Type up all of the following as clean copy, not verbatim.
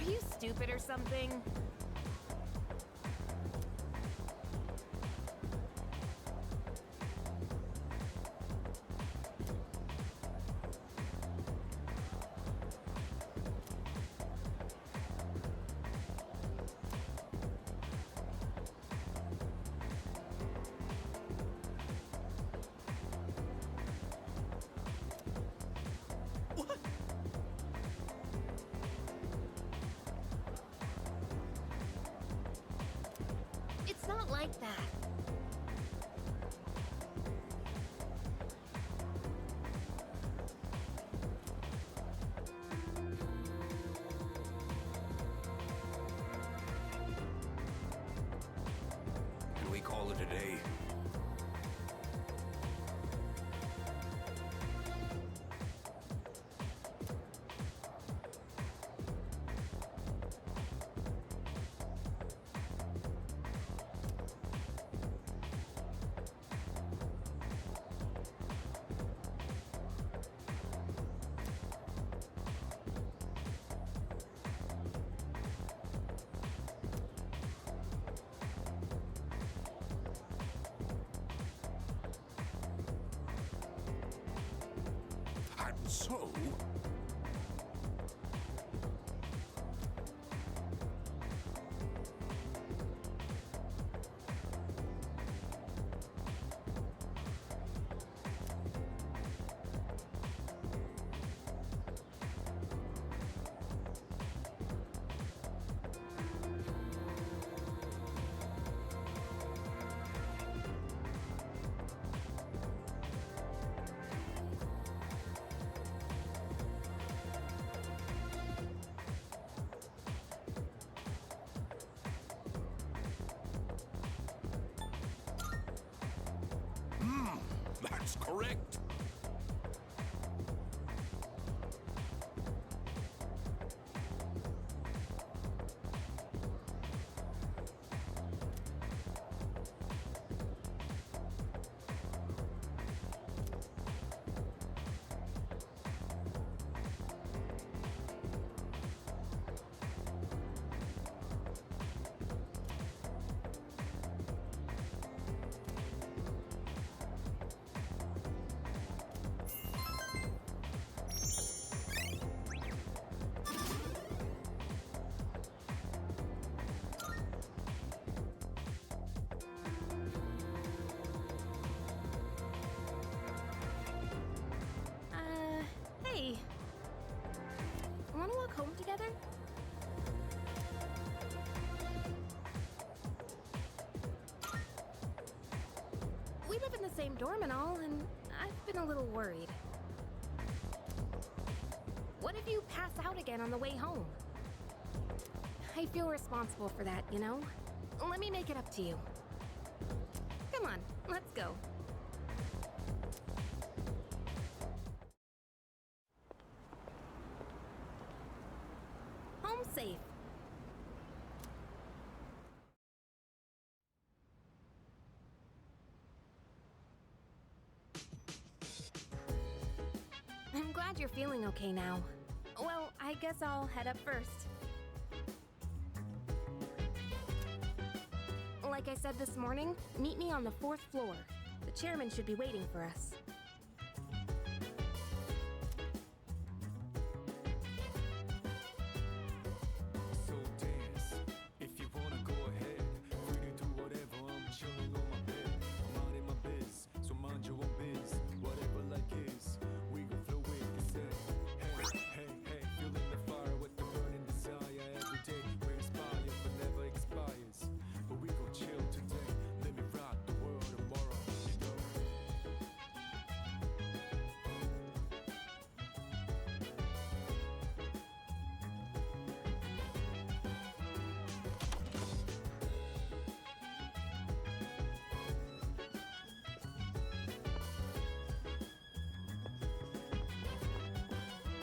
Are you stupid or something? It's not like that. Can we call it a day? And so... That's correct. Hey. Wanna walk home together? We live in the same dorm and all, and I've been a little worried. What if you pass out again on the way home? I feel responsible for that, you know? Let me make it up to you. Come on, let's go. Home safe. I'm glad you're feeling okay now. Well, I guess I'll head up first. Like I said this morning, meet me on the 4th floor. The chairman should be waiting for us. So dance, if you wanna go ahead. Free to do whatever, I'm chilling on my bed. I'm minding my biz, so mind your own biz. Whatever like is, we gon' flow with this head. Hey, hey, hey, feeling the fire with the burning desire. Every day we inspire, but never expires. But we gon' chill today, let me rock the world tomorrow, you know.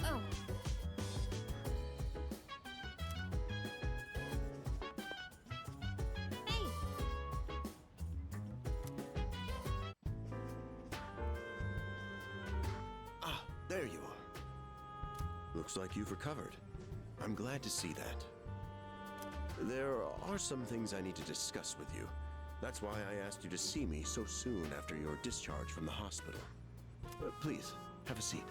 Oh. Hey! Ah, there you are. Looks like you've recovered. I'm glad to see that. There are some things I need to discuss with you. That's why I asked you to see me so soon after your discharge from the hospital. Please, have a seat.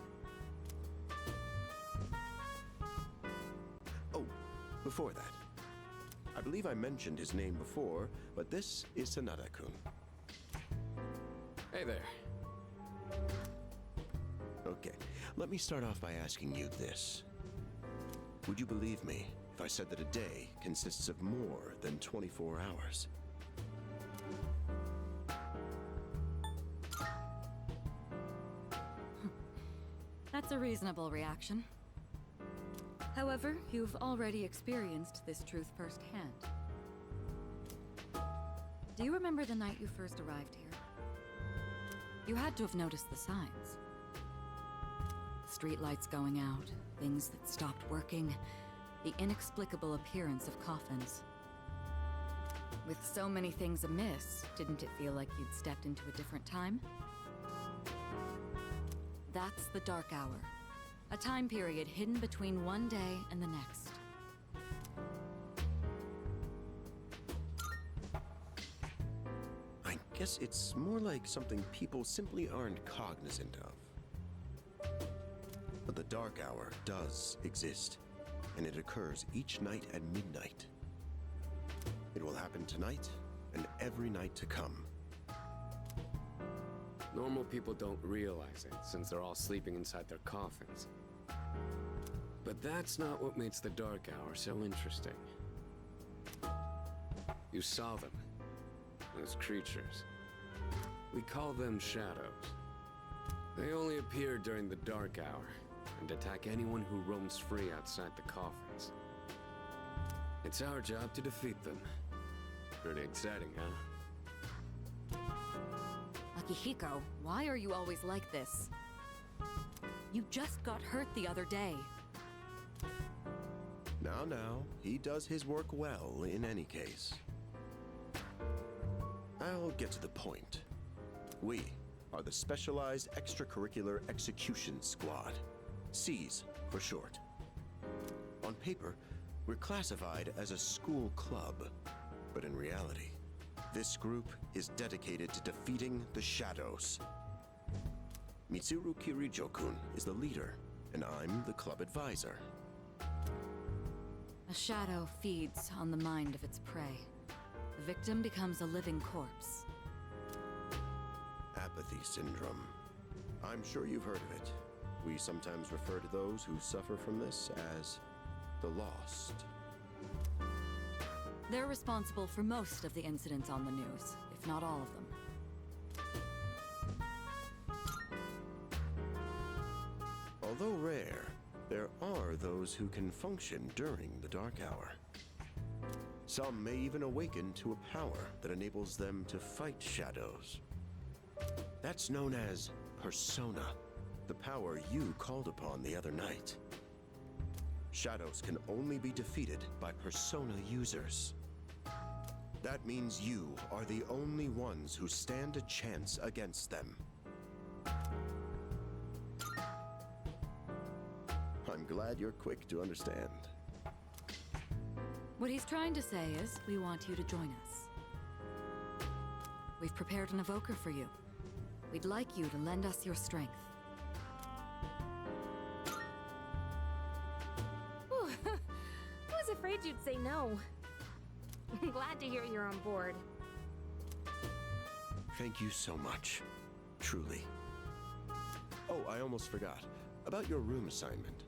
Oh, before that, I believe I mentioned his name before, but this is Sanada-kun. Hey there. Okay, let me start off by asking you this. Would you believe me if I said that a day consists of more than 24 hours? That's a reasonable reaction. However, you've already experienced this truth firsthand. Do you remember the night you first arrived here? You had to have noticed the signs. Streetlights going out, things that stopped working, the inexplicable appearance of coffins. With so many things amiss, didn't it feel like you'd stepped into a different time? That's the Dark Hour. A time period hidden between one day and the next. I guess it's more like something people simply aren't cognizant of. But the Dark Hour does exist, and it occurs each night at midnight. It will happen tonight and every night to come. Normal people don't realize it, since they're all sleeping inside their coffins. But that's not what makes the Dark Hour so interesting. You saw them. Those creatures. We call them shadows. They only appear during the Dark Hour, and attack anyone who roams free outside the coffins. It's our job to defeat them. Pretty exciting, huh? Akihiko, why are you always like this? You just got hurt the other day. Now, he does his work well in any case. I'll get to the point. We are the Specialized Extracurricular Execution Squad. S.E.E.S for short. On paper, we're classified as a school club, but in reality, this group is dedicated to defeating the shadows. Mitsuru Kirijo-kun is the leader, and I'm the club advisor. A shadow feeds on the mind of its prey. The victim becomes a living corpse. Apathy syndrome. I'm sure you've heard of it. We sometimes refer to those who suffer from this as the lost. They're responsible for most of the incidents on the news, if not all of them. Although rare, there are those who can function during the Dark Hour. Some may even awaken to a power that enables them to fight shadows. That's known as persona, the power you called upon the other night. Shadows can only be defeated by persona users. That means you are the only ones who stand a chance against them. I'm glad you're quick to understand. What he's trying to say is, we want you to join us. We've prepared an evoker for you. We'd like you to lend us your strength. Whew. I was afraid you'd say no. I'm glad to hear you're on board. Thank you so much. Truly. Oh, I almost forgot. About your room assignment.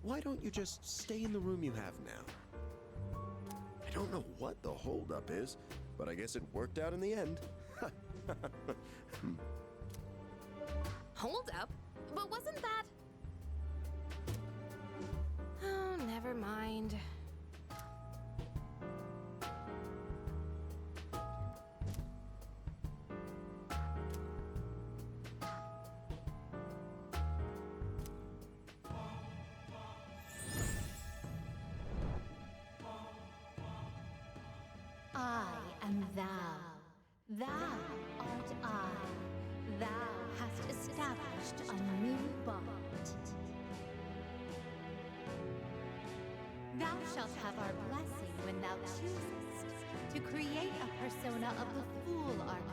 Why don't you just stay in the room you have now? I don't know what the holdup is, but I guess it worked out in the end. Hold up? But wasn't that... Oh, never mind. I am thou. Thou art I. Thou hast established a new bond. Thou shalt have our blessing when thou choosest to create a persona of the Fool Arcana.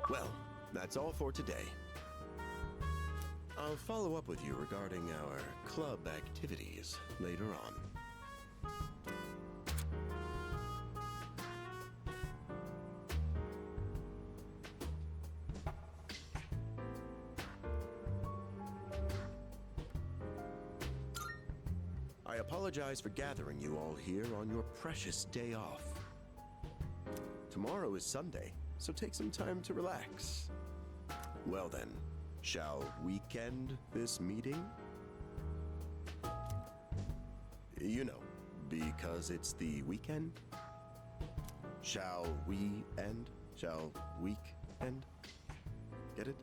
Well, that's all for today. I'll follow up with you regarding our club activities later on. I apologize for gathering you all here on your precious day off. Tomorrow is Sunday, so take some time to relax. Well then, shall weekend this meeting? You know, because it's the weekend. Shall we end? Shall week end? Get it?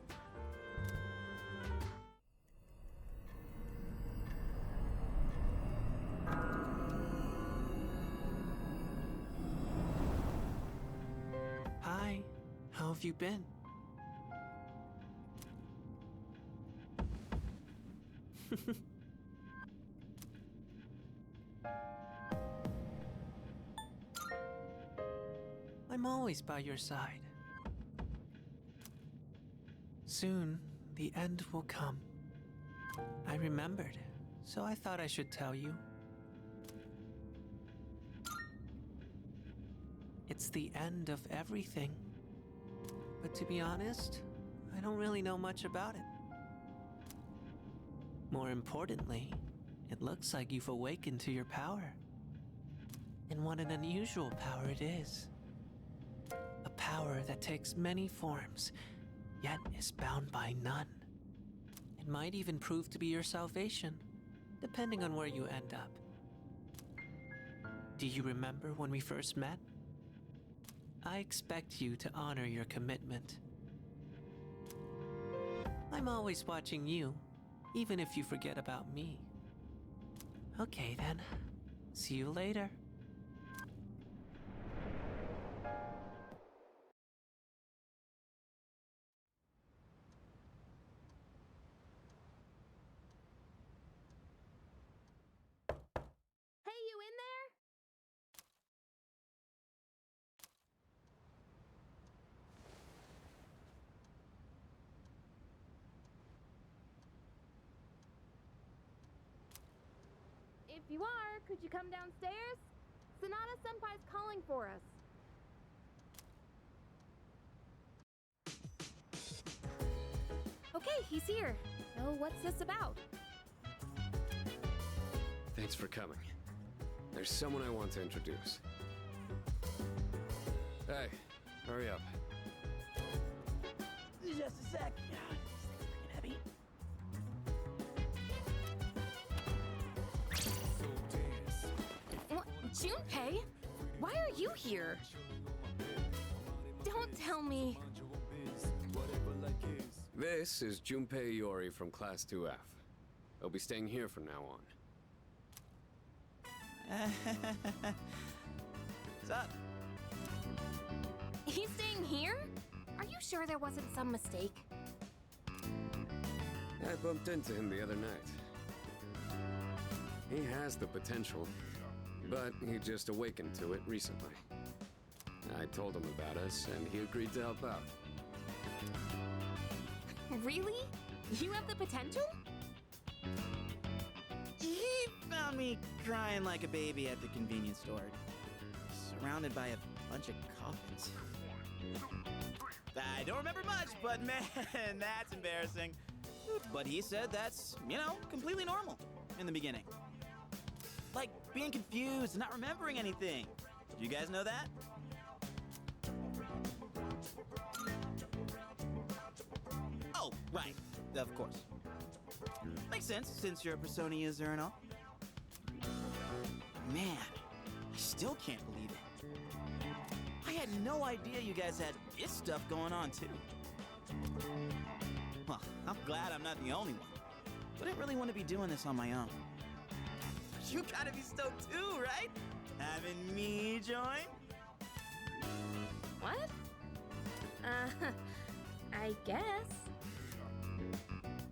Hi, how have you been? I'm always by your side. Soon, the end will come. I remembered, so I thought I should tell you. It's the end of everything. But to be honest, I don't really know much about it. More importantly, it looks like you've awakened to your power. And what an unusual power it is. A power that takes many forms, yet is bound by none. It might even prove to be your salvation, depending on where you end up. Do you remember when we first met? I expect you to honor your commitment. I'm always watching you, even if you forget about me. Okay then, see you later. Hey, you in there? If you are, could you come downstairs? Sonata-senpai's calling for us. Okay, he's here. So what's this about? Thanks for coming. There's someone I want to introduce. Hey, hurry up. Just a sec. God, this thing's freaking heavy. What? Junpei? Why are you here? Don't tell me. This is Junpei Iori from Class 2F. He'll be staying here from now on. What's up? He's staying here? Are you sure there wasn't some mistake? I bumped into him the other night. He has the potential, but he just awakened to it recently. I told him about us, and he agreed to help out. Really? You have the potential? He found me crying like a baby at the convenience store, surrounded by a bunch of coffins. I don't remember much, but man, that's embarrassing. But he said that's, completely normal in the beginning. Like being confused and not remembering anything. Do you guys know that? Oh, right. Of course. Makes sense, since you're a Persona user and all. Man, I still can't believe it. I had no idea you guys had this stuff going on, too. Well, I'm glad I'm not the only one. Wouldn't really want to be doing this on my own. You gotta be stoked too, right? Having me join? What? I guess.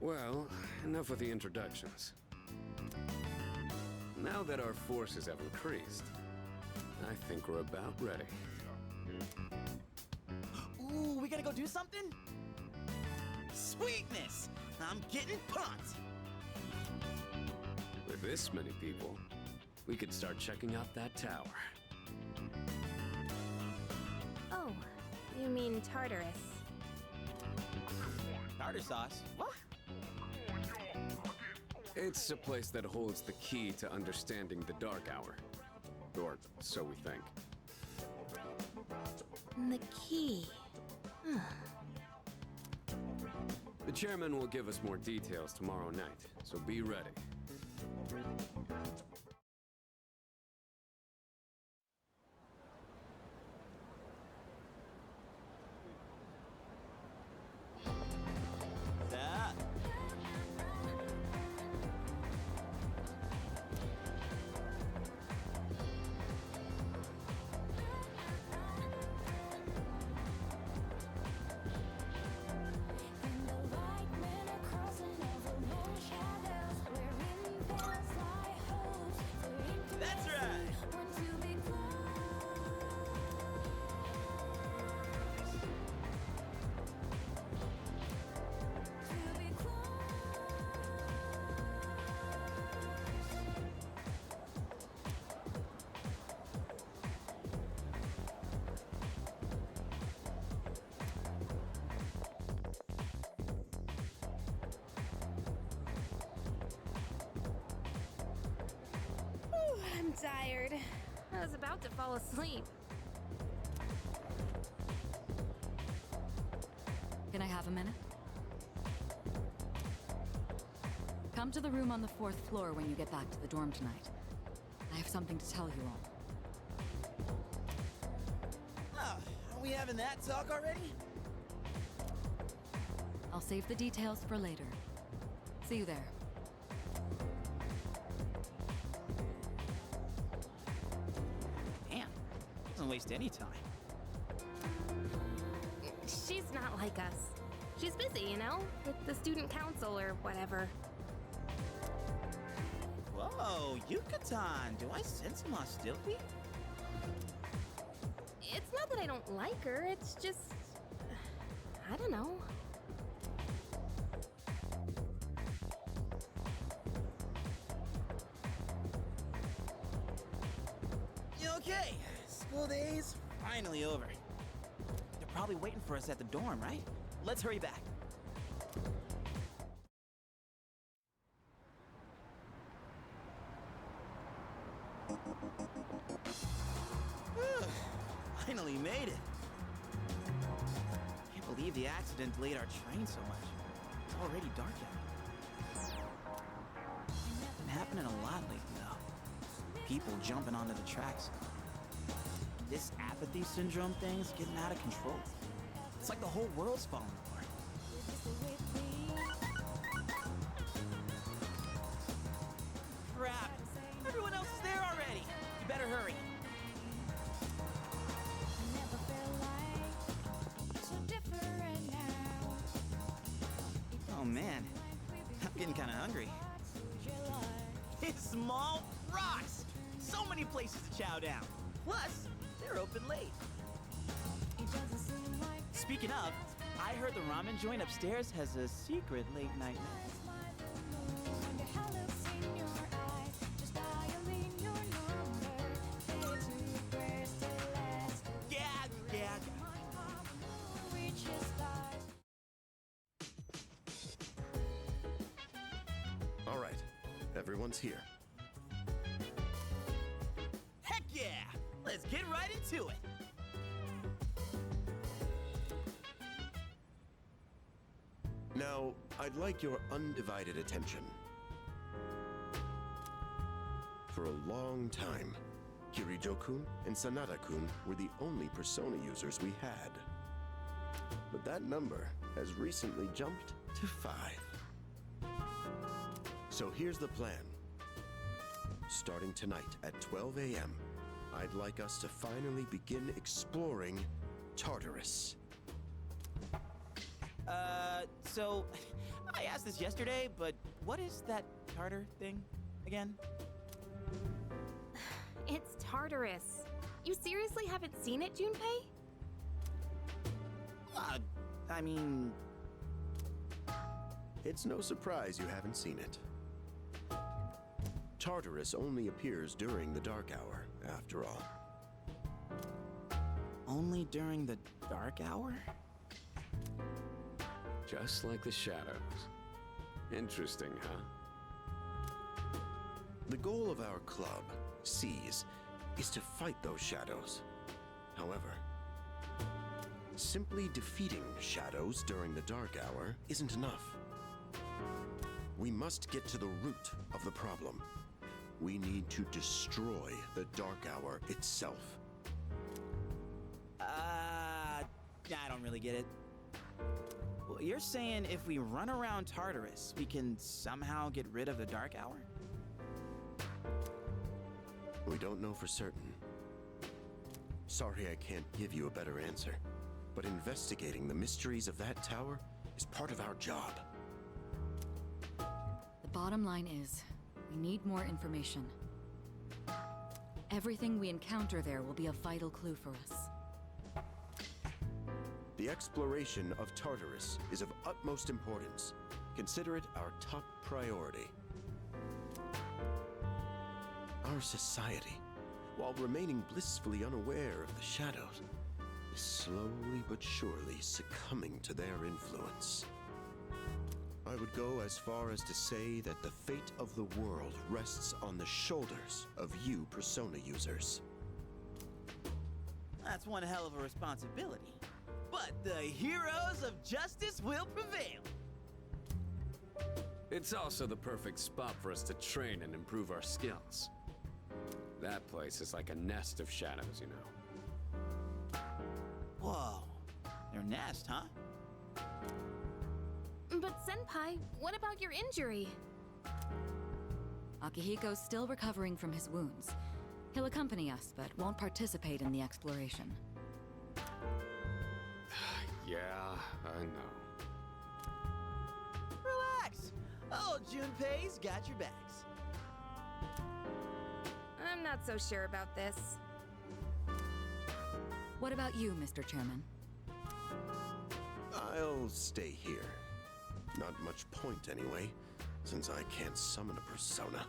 Well, enough with the introductions. Now that our forces have increased, I think we're about ready. Ooh, we gotta go do something? Sweetness! I'm getting pumped! With this many people, we could start checking out that tower. Oh, you mean Tartarus. Tartar sauce? What? It's a place that holds the key to understanding the Dark Hour. Or so we think. The key. The chairman will give us more details tomorrow night, so be ready. Ah. That's right! I'm tired. I was about to fall asleep. Can I have a minute? Come to the room on the 4th floor when you get back to the dorm tonight. I have something to tell you all. Oh, are we having that talk already? I'll save the details for later. See you there. Damn, doesn't waste any time. She's not like us. She's busy, you know, with the student council or whatever. Whoa, Yucatan, do I sense some hostility? It's not that I don't like her, it's just... I don't know. Okay, school day's finally over. They're probably waiting for us at the dorm, right? Let's hurry back. Finally made it. Can't believe the accident delayed our train so much. It's already dark out. Been happening a lot lately, though. People jumping onto the tracks. This apathy syndrome thing's getting out of control. It's like the whole world's falling apart. Crap! Everyone else is there already! You better hurry. Oh man, I'm getting kind of hungry. It's small rocks! So many places to chow down. Plus, they're open late. Speaking of, I heard the ramen joint upstairs has a secret late night menu. Yeah. All right, everyone's here. Heck yeah! Let's get right into it. Now, I'd like your undivided attention. For a long time, Kirijo-kun and Sanada-kun were the only persona users we had. but that number has recently jumped to 5. So here's the plan. Starting tonight at 12 a.m., I'd like us to finally begin exploring Tartarus. So I asked this yesterday, but what is that Tartar thing again? It's Tartarus. You seriously haven't seen it, Junpei? I mean, It's no surprise you haven't seen it. Tartarus only appears during the dark hour, after all. only during the dark hour? Just like the shadows. Interesting, huh? The goal of our club, S.E.E.S, is to fight those shadows. However, simply defeating shadows during the dark hour isn't enough. We must get to the root of the problem. We need to destroy the dark hour itself. I don't really get it. Well, you're saying if we run around Tartarus, we can somehow get rid of the dark hour? We don't know for certain. Sorry I can't give you a better answer, but investigating the mysteries of that tower is part of our job. The bottom line is, we need more information. Everything we encounter there will be a vital clue for us. The exploration of Tartarus is of utmost importance. Consider it our top priority. Our society, while remaining blissfully unaware of the shadows, is slowly but surely succumbing to their influence. I would go as far as to say that the fate of the world rests on the shoulders of you Persona users. That's one hell of a responsibility. But the heroes of justice will prevail. It's also the perfect spot for us to train and improve our skills. That place is like a nest of shadows, you know. Whoa, their nest, huh? But Senpai, what about your injury? Akihiko's still recovering from his wounds. He'll accompany us, but won't participate in the exploration. Yeah, I know. Relax. Oh, Junpei's got your backs. I'm not so sure about this. What about you, Mr. Chairman? I'll stay here. Not much point anyway, since I can't summon a persona.